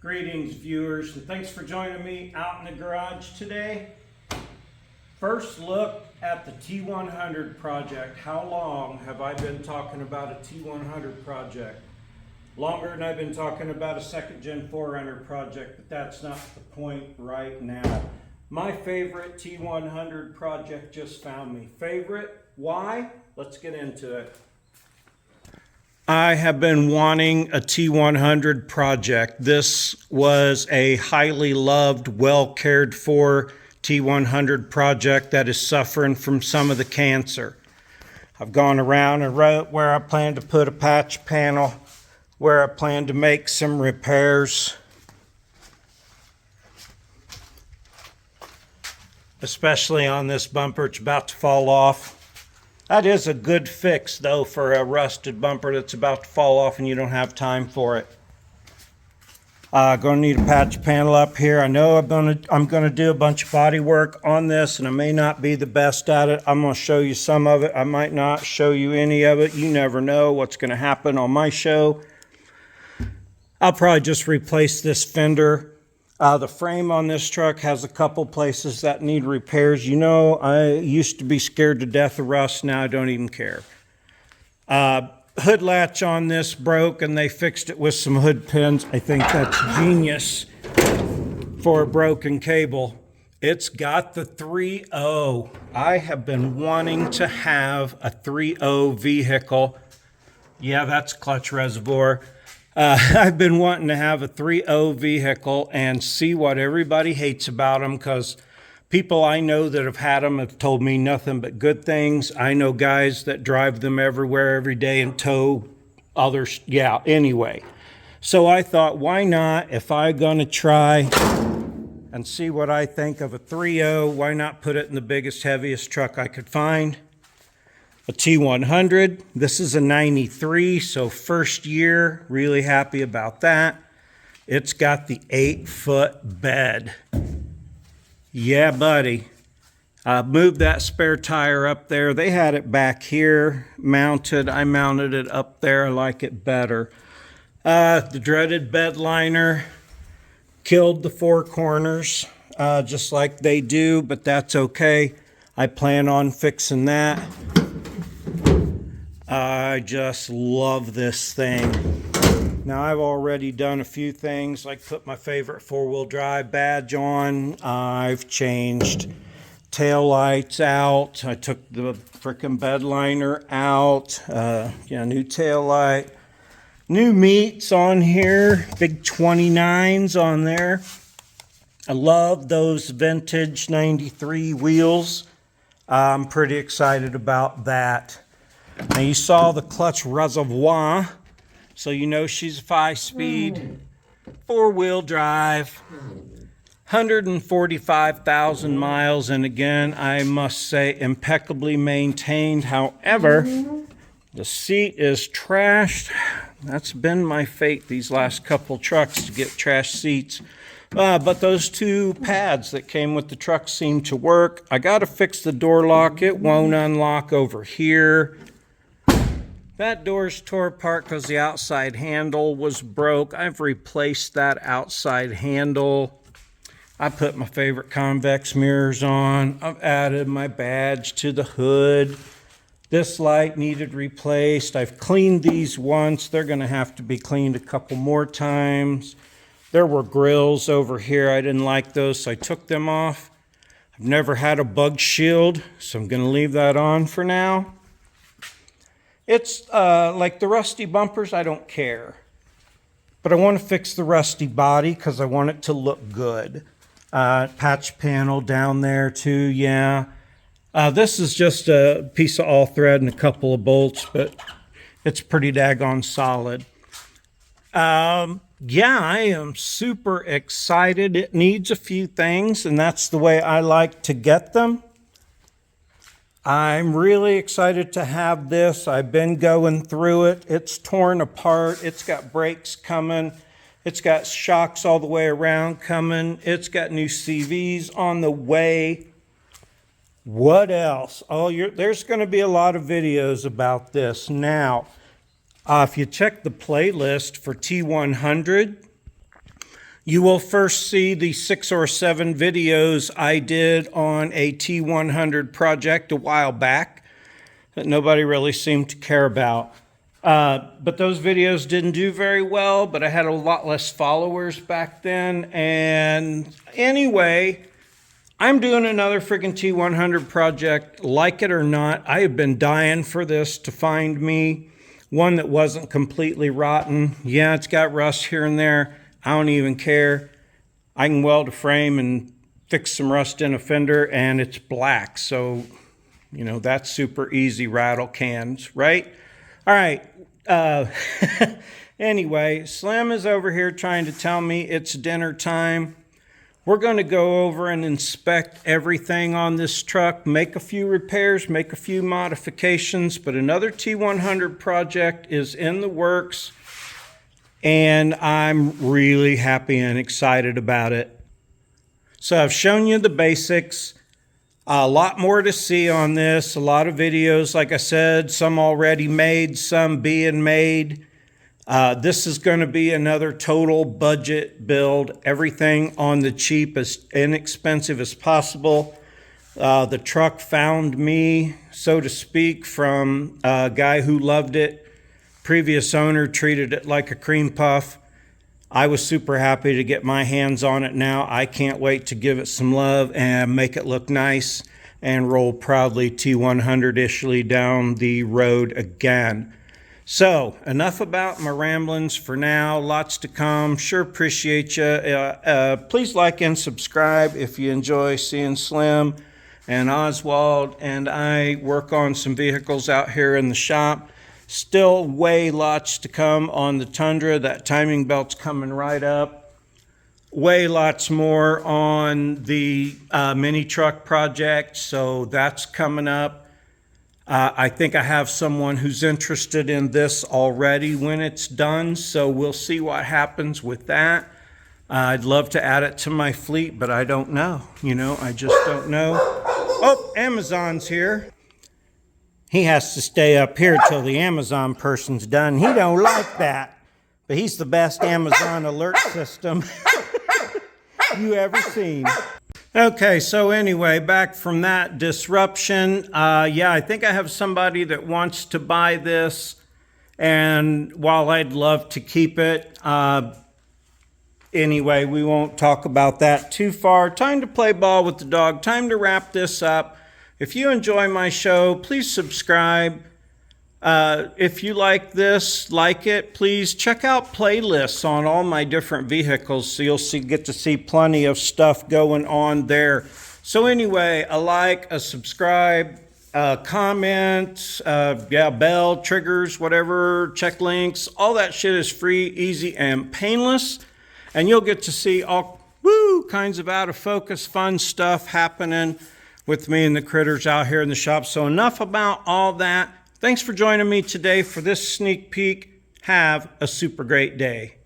Greetings, viewers, and thanks for joining me out in the garage today. First look at the T100 project. How long have I been talking about a T100 project? Longer than I've been talking about a second gen 4Runner project, but that's not the point right now. My favorite T100 project just found me. Favorite? Why? Let's get into it. I have been wanting a T100 project. This was a highly loved, well cared for T100 project that is suffering from some of the cancer. I've gone around and wrote where I plan to put a patch panel, where I plan to make some repairs, especially on this bumper. It's about to fall off. That is a good fix, though, for a rusted bumper that's about to fall off and you don't have time for it. Going to need a patch panel up here. I know I'm gonna do a bunch of body work on this, and I may not be the best at it. I'm going to show you some of it. I might not show you any of it. You never know what's going to happen on my show. I'll probably just replace this fender. The frame on this truck has a couple places that need repairs. You know, I used to be scared to death of rust. Now I don't even care. Hood latch on this broke and they fixed it with some hood pins. I think that's genius for a broken cable. It's got the 3.0. I have been wanting to have a 3.0 vehicle. Yeah, that's clutch reservoir. I've been wanting to have a 3.0 vehicle and see what everybody hates about them, because people I know that have had them have told me nothing but good things. I know guys that drive them everywhere every day and tow others. Yeah, anyway. So I thought, why not, if I'm going to try and see what I think of a 3.0, why not put it in the biggest, heaviest truck I could find? A T100. This is a 93, so first year, really happy about that. It's got the 8-foot bed. Yeah, buddy. I moved that spare tire up there. They had it back here mounted. I mounted it up there. I like it better. The dreaded bed liner killed the four corners, just like they do, but that's okay. I plan on fixing that. I just love this thing. Now, I've already done a few things, like put my favorite four-wheel drive badge on. I've changed tail lights out. I took the frickin' bed liner out. New tail light. New meats on here. Big 29s on there. I love those vintage 93 wheels. I'm pretty excited about that. Now, you saw the clutch reservoir, so you know she's a 5-speed, 4-wheel drive, 145,000 miles, and again, I must say, impeccably maintained. However, the seat is trashed. That's been my fate these last couple trucks, to get trash seats. But those two pads that came with the truck seem to work. I got to fix the door lock. It won't unlock over here. That door's tore apart because the outside handle was broke. I've replaced that outside handle. I put my favorite convex mirrors on. I've added my badge to the hood. This light needed replaced. I've cleaned these once. They're going to have to be cleaned a couple more times. There were grills over here. I didn't like those, so I took them off. I've never had a bug shield, so I'm going to leave that on for now. It's like the rusty bumpers, I don't care. But I want to fix the rusty body because I want it to look good. Patch panel down there too, yeah. This is just a piece of all thread and a couple of bolts, but it's pretty daggone solid. Yeah, I am super excited. It needs a few things, and that's the way I like to get them. I'm really excited to have this. I've been going through it. It's torn apart. It's got brakes coming. It's got shocks all the way around coming. It's got new CVs on the way. What else? There's going to be a lot of videos about this. Now, if you check the playlist for T100, You will first see the 6 or 7 videos I did on a T100 project a while back that nobody really seemed to care about. But those videos didn't do very well, but I had a lot less followers back then. And anyway, I'm doing another freaking T100 project, like it or not. I have been dying for this to find me one that wasn't completely rotten. Yeah, it's got rust here and there. I don't even care. I can weld a frame and fix some rust in a fender, and it's black. So, you know, that's super easy, rattle cans, right? All right. Anyway, Slim is over here trying to tell me it's dinner time. We're going to go over and inspect everything on this truck, make a few repairs, make a few modifications, but another T100 project is in the works, and I'm really happy and excited about it. So I've shown you the basics. A lot more to see on this, a lot of videos, like I said, some already made, some being made. This is going to be another total budget build, everything on the cheap, as inexpensive as possible. The truck found me, so to speak, from a guy who loved it. Previous owner treated it like a cream puff. I was super happy to get my hands on it now. I can't wait to give it some love and make it look nice and roll proudly T100-ishly down the road again. So, enough about my ramblings for now. Lots to come. Sure appreciate you. Please like and subscribe if you enjoy seeing Slim and Oswald and I work on some vehicles out here in the shop. Still way lots to come on the Tundra. That timing belt's coming right up. Way lots more on the mini truck project, so that's coming up. I think I have someone who's interested in this already when it's done, so we'll see what happens with that. I'd love to add it to my fleet, but I don't know. You know, I just don't know. Oh, Amazon's here. He has to stay up here till the Amazon person's done. He don't like that, but he's the best Amazon alert system you ever seen. Okay, so anyway, back from that disruption. Yeah, I think I have somebody that wants to buy this, and while I'd love to keep it, anyway, we won't talk about that too far. Time to play ball with the dog. Time to wrap this up. If you enjoy my show, please subscribe. If you like this, like it, please check out playlists on all my different vehicles, so you'll get to see plenty of stuff going on there. So anyway, a like, a subscribe, comment, yeah, bell, triggers, whatever, check links, all that shit is free, easy, and painless. And you'll get to see all kinds of out of focus fun stuff happening with me and the critters out here in the shop. So enough about all that. Thanks for joining me today for this sneak peek. Have a super great day.